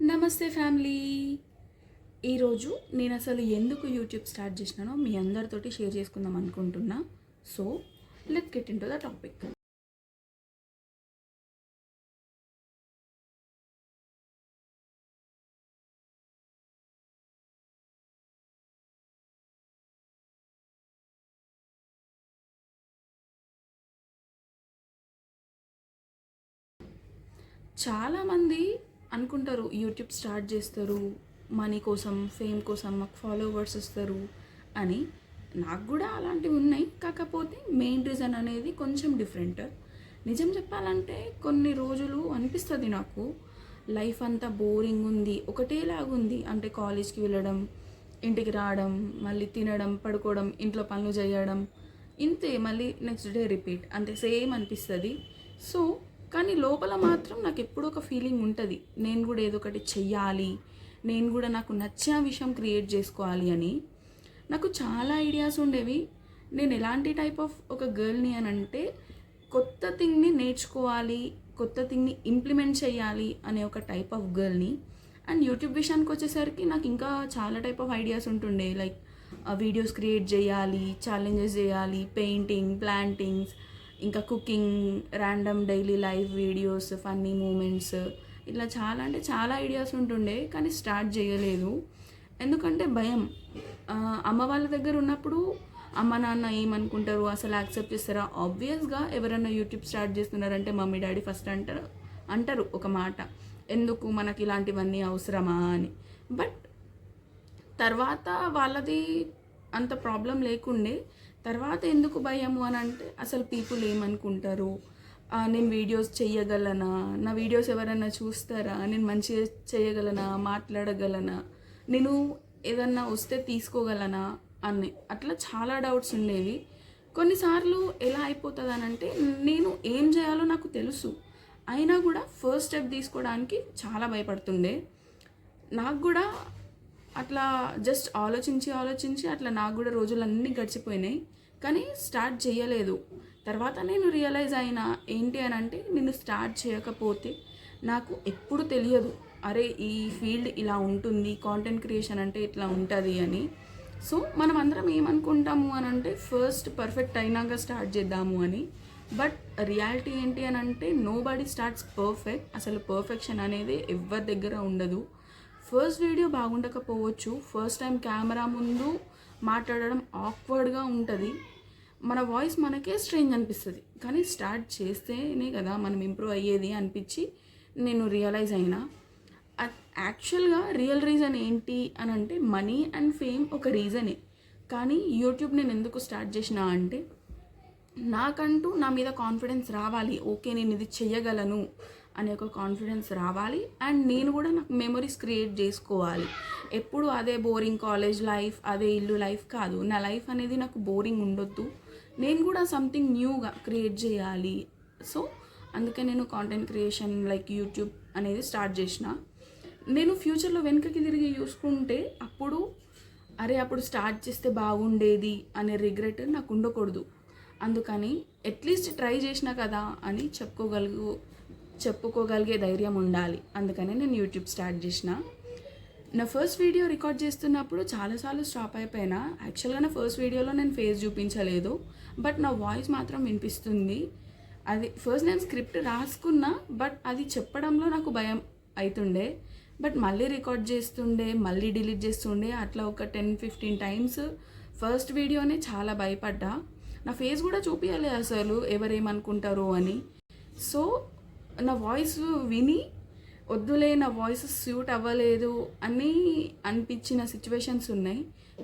నమస్తే ఫ్యామిలీ. ఈరోజు నేను అసలు ఎందుకు యూట్యూబ్ స్టార్ట్ చేసినానో మీ అందరితోటి షేర్ చేసుకుందాం అనుకుంటున్నా. So let's get in to the topic. చాలామంది అనుకుంటారు యూట్యూబ్ స్టార్ట్ చేస్తారు మనీ కోసం, ఫేమ్ కోసం, మాకు ఫాలోవర్స్ వస్తారు అని. నాకు కూడా అలాంటివి ఉన్నాయి, కాకపోతే మెయిన్ రీజన్ అనేది కొంచెం డిఫరెంట్. నిజం చెప్పాలంటే కొన్ని రోజులు అనిపిస్తుంది నాకు లైఫ్ అంతా బోరింగ్ ఉంది, ఒకటేలాగుంది. అంటే కాలేజ్కి వెళ్ళడం, ఇంటికి రావడం, మళ్ళీ తినడం, పడుకోవడం, ఇంట్లో పనులు చేయడం, ఇంతే. మళ్ళీ నెక్స్ట్ డే రిపీట్, అంతే సేమ్ అనిపిస్తుంది. సో కానీ లోపల మాత్రం నాకు ఎప్పుడూ ఒక ఫీలింగ్ ఉంటుంది, నేను కూడా ఏదో ఒకటి చెయ్యాలి, నేను కూడా నాకు నచ్చిన విషయం క్రియేట్ చేసుకోవాలి అని. నాకు చాలా ఐడియాస్ ఉండేవి. నేను ఎలాంటి టైప్ ఆఫ్ ఒక గర్ల్ని అని అంటే, కొత్త థింగ్ని నేర్చుకోవాలి, కొత్త థింగ్ని ఇంప్లిమెంట్ చేయాలి అనే ఒక టైప్ ఆఫ్ గర్ల్ని. అండ్ యూట్యూబ్ విషయానికి వచ్చేసరికి నాకు ఇంకా చాలా టైప్ ఆఫ్ ఐడియాస్ ఉంటుండే. లైక్ వీడియోస్ క్రియేట్ చేయాలి, ఛాలెంజెస్ చేయాలి, పెయింటింగ్, ప్లాంటింగ్స్, ఇంకా cooking, random daily life videos, funny moments, ఇట్లా చాలా అంటే చాలా ఐడియాస్ ఉంటుండే. కానీ స్టార్ట్ చేయలేదు, ఎందుకంటే భయం. అమ్మ వాళ్ళ దగ్గర ఉన్నప్పుడు అమ్మ నాన్న ఏమనుకుంటారు, అసలు యాక్సెప్ట్ చేస్తారా? ఆబ్వియస్గా ఎవరైనా యూట్యూబ్ స్టార్ట్ చేస్తున్నారంటే మమ్మీ డాడీ ఫస్ట్ అంటారు ఒక మాట, ఎందుకు మనకి ఇలాంటివన్నీ అవసరమా అని. బట్ తర్వాత వాళ్ళది అంత ప్రాబ్లం లేకుండే. తర్వాత ఎందుకు భయము అని అంటే, అసలు పీపుల్ ఏమనుకుంటారు, నేను వీడియోస్ చేయగలనా, నా వీడియోస్ ఎవరైనా చూస్తారా, నేను మంచిగా చేయగలనా, మాట్లాడగలనా, నేను ఏదన్నా వస్తే తీసుకోగలనా అని అట్లా చాలా డౌట్స్ ఉండేవి. కొన్నిసార్లు ఎలా అయిపోతుంది అని అంటే, నేను ఏం చేయాలో నాకు తెలుసు, అయినా కూడా ఫస్ట్ స్టెప్ తీసుకోవడానికి చాలా భయపడుతుండే. నాకు కూడా అట్లా జస్ట్ ఆలోచించి అట్లా నాకు కూడా రోజులన్నీ గడిచిపోయినాయి, కానీ స్టార్ట్ చేయలేదు. తర్వాత నేను రియలైజ్ అయినా ఏంటి అని అంటే, నేను స్టార్ట్ చేయకపోతే నాకు ఎప్పుడు తెలియదు, అరే ఈ ఫీల్డ్ ఇలా ఉంటుంది, కాంటెంట్ క్రియేషన్ అంటే ఇట్లా ఉంటుంది అని. సో మనం అందరం ఏమనుకుంటాము అని అంటే, ఫస్ట్ పర్ఫెక్ట్ అయినాక స్టార్ట్ చేద్దాము అని. బట్ రియాలిటీ ఏంటి అని అంటే, నో బడీ స్టార్ట్స్ పర్ఫెక్ట్. అసలు పర్ఫెక్షన్ అనేది ఎవరి దగ్గర ఉండదు. ఫస్ట్ వీడియో బాగుండకపోవచ్చు, ఫస్ట్ టైం కెమెరా ముందు మాట్లాడడం ఆక్వర్డ్గా ఉంటుంది, మన వాయిస్ మనకే స్ట్రేంజ్ అనిపిస్తుంది. కానీ స్టార్ట్ చేస్తేనే కదా మనం ఇంప్రూవ్ అయ్యేది అనిపించి నేను రియలైజ్ అయినా. యాక్చువల్గా రియల్ రీజన్ ఏంటి అని అంటే, మనీ అండ్ ఫేమ్ ఒక రీజనే. కానీ యూట్యూబ్ నేను ఎందుకు స్టార్ట్ చేసిన అంటే, నాకంటూ నా మీద కాన్ఫిడెన్స్ రావాలి, ఓకే నేను ఇది చెయ్యగలను అనే ఒక కాన్ఫిడెన్స్ రావాలి. అండ్ నేను కూడా నాకు మెమరీస్ క్రియేట్ చేసుకోవాలి. ఎప్పుడు అదే బోరింగ్ కాలేజ్ లైఫ్, అదే ఇల్లు లైఫ్ కాదు. నా లైఫ్ అనేది నాకు బోరింగ్ ఉండొద్దు, నేను కూడా సంథింగ్ న్యూగా క్రియేట్ చేయాలి. సో అందుకే నేను కాంటెంట్ క్రియేషన్ లైక్ యూట్యూబ్ అనేది స్టార్ట్ చేసిన. నేను ఫ్యూచర్లో వెనుకకి తిరిగి చూసుకుంటే అప్పుడు స్టార్ట్ చేస్తే బాగుండేది అనే రిగ్రెట్ నాకు ఉండకూడదు. అందుకని అట్లీస్ట్ ట్రై చేసినా కదా అని చెప్పుకోగలిగే ధైర్యం ఉండాలి. అందుకనే నేను యూట్యూబ్ స్టార్ట్ చేసిన. నా ఫస్ట్ వీడియో రికార్డ్ చేస్తున్నప్పుడు చాలాసార్లు స్టాప్ అయిపోయినా. యాక్చువల్గా నా ఫస్ట్ వీడియోలో నేను ఫేస్ చూపించలేదు, బట్ నా వాయిస్ మాత్రం వినిపిస్తుంది. అది ఫస్ట్ నేను స్క్రిప్ట్ రాసుకున్నా, బట్ అది చెప్పడంలో నాకు భయం అవుతుండే. బట్ మళ్ళీ రికార్డ్ చేస్తుండే, మళ్ళీ డిలీట్ చేస్తుండే, అట్లా ఒక 10-15 టైమ్స్ ఫస్ట్ వీడియోనే చాలా భయపడ్డా. నా ఫేస్ కూడా చూపించలే అసలు, ఎవరేమనుకుంటారో అని. సో నా వాయిస్ విని వద్దులే, నా వాయిస్ సూట్ అవ్వలేదు అని అనిపించిన సిచ్యువేషన్స్ ఉన్నాయి.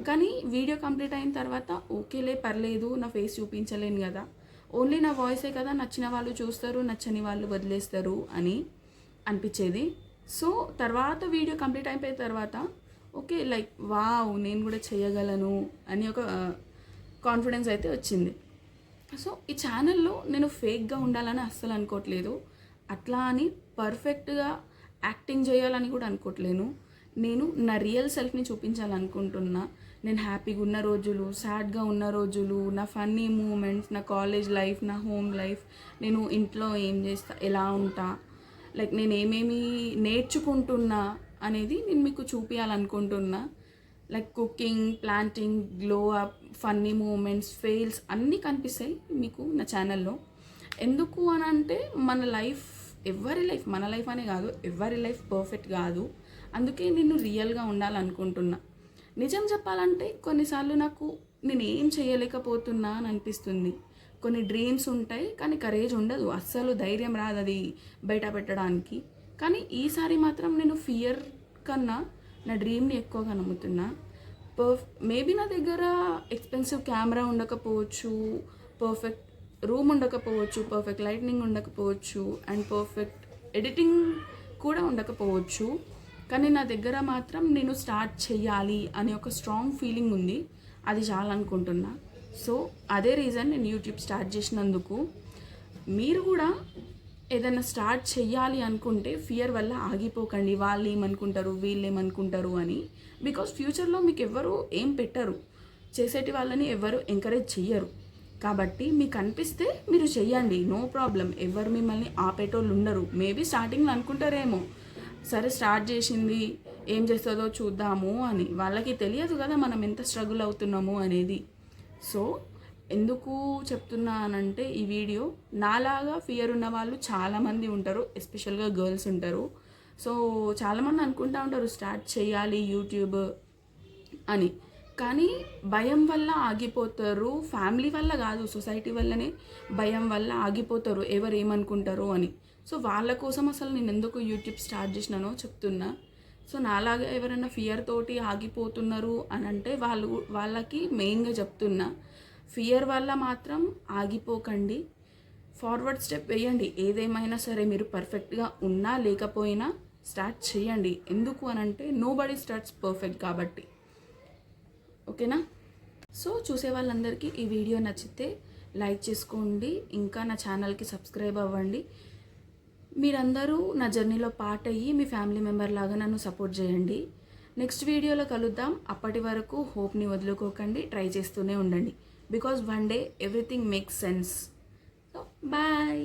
కానీ వీడియో కంప్లీట్ అయిన తర్వాత ఓకేలే పర్లేదు, నా ఫేస్ చూపించలేను కదా, ఓన్లీ నా వాయిసే కదా, నచ్చిన వాళ్ళు చూస్తారు, నచ్చని వాళ్ళు వదిలేస్తారు అని అనిపించేది. సో తర్వాత వీడియో కంప్లీట్ అయిపోయిన తర్వాత ఓకే లైక్ వావ్ నేను కూడా చేయగలను అని ఒక కాన్ఫిడెన్స్ అయితే వచ్చింది. సో ఈ ఛానల్లో నేను ఫేక్గా ఉండాలని అస్సలు అనుకోవట్లేదు, అట్లా అని పర్ఫెక్ట్గా యాక్టింగ్ చేయాలని కూడా అనుకోవట్లేను. నేను నా రియల్ సెల్ఫ్ని చూపించాలనుకుంటున్నా. నేను హ్యాపీగా ఉన్న రోజులు, సాడ్గా ఉన్న రోజులు, నా ఫన్నీ మూమెంట్స్, నా కాలేజ్ లైఫ్, నా హోమ్ లైఫ్, నేను ఇంట్లో ఏం చేస్తా, ఎలా ఉంటా, లైక్ నేను ఏమేమి నేర్చుకుంటున్నా అనేది నేను మీకు చూపించాలనుకుంటున్నా. Like cooking, planting, glow up, funny moments, fails అన్నీ కనిపిస్తాయి మీకు నా ఛానల్లో. ఎందుకు అని అంటే మన లైఫ్ అనే కాదు, ఎవరి లైఫ్ పర్ఫెక్ట్ కాదు. అందుకే నేను రియల్గా ఉండాలనుకుంటున్నా. నిజం చెప్పాలంటే కొన్నిసార్లు నాకు నేను ఏం చేయలేకపోతున్నా అని అనిపిస్తుంది. కొన్ని డ్రీమ్స్ ఉంటాయి కానీ కరేజ్ ఉండదు, అస్సలు ధైర్యం రాదు అది బయట పెట్టడానికి. కానీ ఈసారి మాత్రం నేను ఫియర్ కన్నా నా డ్రీమ్ని ఎక్కువగా నమ్ముతున్నా. మేబీ నా దగ్గర ఎక్స్పెన్సివ్ కెమెరా ఉండకపోవచ్చు, పర్ఫెక్ట్ రూమ్ ఉండకపోవచ్చు, పర్ఫెక్ట్ లైట్నింగ్ ఉండకపోవచ్చు, అండ్ పర్ఫెక్ట్ ఎడిటింగ్ కూడా ఉండకపోవచ్చు. కానీ నా దగ్గర మాత్రం నేను స్టార్ట్ చేయాలి అనే ఒక స్ట్రాంగ్ ఫీలింగ్ ఉంది. అది చాలనుకుంటున్నా. సో అదే రీజన్ నేను యూట్యూబ్ స్టార్ట్ చేసినందుకు. మీరు కూడా ఏదైనా స్టార్ట్ చేయాలి అనుకుంటే ఫియర్ వల్ల ఆగిపోకండి. వాళ్ళు ఏమనుకుంటారు, వీళ్ళు ఏమనుకుంటారు అని. బికాస్ ఫ్యూచర్లో మీకు ఎవరు ఏం పెట్టరు, చేసేటి వాళ్ళని ఎవరు ఎంకరేజ్ చెయ్యరు. కాబట్టి మీకు అనిపిస్తే మీరు చెయ్యండి, నో ప్రాబ్లం. ఎవరు మిమ్మల్ని ఆపేటోళ్ళు ఉండరు. మేబీ స్టార్టింగ్లో అనుకుంటారేమో, సరే స్టార్ట్ చేసింది ఏం చేస్తుందో చూద్దాము అని. వాళ్ళకి తెలియదు కదా మనం ఎంత స్ట్రగుల్ అవుతున్నాము అనేది. సో ఎందుకు చెప్తున్నానంటే ఈ వీడియో, నాలాగా ఫియర్ ఉన్న వాళ్ళు చాలామంది ఉంటారు, ఎస్పెషల్గా గర్ల్స్ ఉంటారు. సో చాలామంది అనుకుంటూ ఉంటారు స్టార్ట్ చేయాలి యూట్యూబ్ అని, కానీ భయం వల్ల ఆగిపోతారు. ఫ్యామిలీ వల్ల కాదు, సొసైటీ వల్లనే భయం వల్ల ఆగిపోతారు, ఎవరు ఏమనుకుంటారో అని. సో వాళ్ళ కోసం అసలు నేను ఎందుకు యూట్యూబ్ స్టార్ట్ చేసినానో చెప్తున్నా. సో నాలాగా ఎవరైనా ఫియర్ తోటి ఆగిపోతున్నారు అని అంటే వాళ్ళకి మెయిన్గా చెప్తున్నా, ఫియర్ వల్ల మాత్రం ఆగిపోకండి. ఫార్వర్డ్ స్టెప్ వేయండి. ఏదేమైనా సరే మీరు పర్ఫెక్ట్గా ఉన్నా లేకపోయినా స్టార్ట్ చేయండి. ఎందుకు అని అంటే నోబడీ స్టార్ట్స్ పర్ఫెక్ట్ కాబట్టి. ఓకేనా? సో చూసే వాళ్ళందరికీ ఈ వీడియో నచ్చితే లైక్ చేసుకోండి, ఇంకా నా ఛానల్కి సబ్స్క్రైబ్ అవ్వండి. మీరందరూ నా జర్నీలో పార్ట్ అయ్యి మీ ఫ్యామిలీ మెంబర్ లాగా నన్ను సపోర్ట్ చేయండి. నెక్స్ట్ వీడియోలో కలుద్దాం. అప్పటి వరకు హోప్ని వదులుకోకండి, ట్రై చేస్తూనే ఉండండి. Because one day everything makes sense. So bye.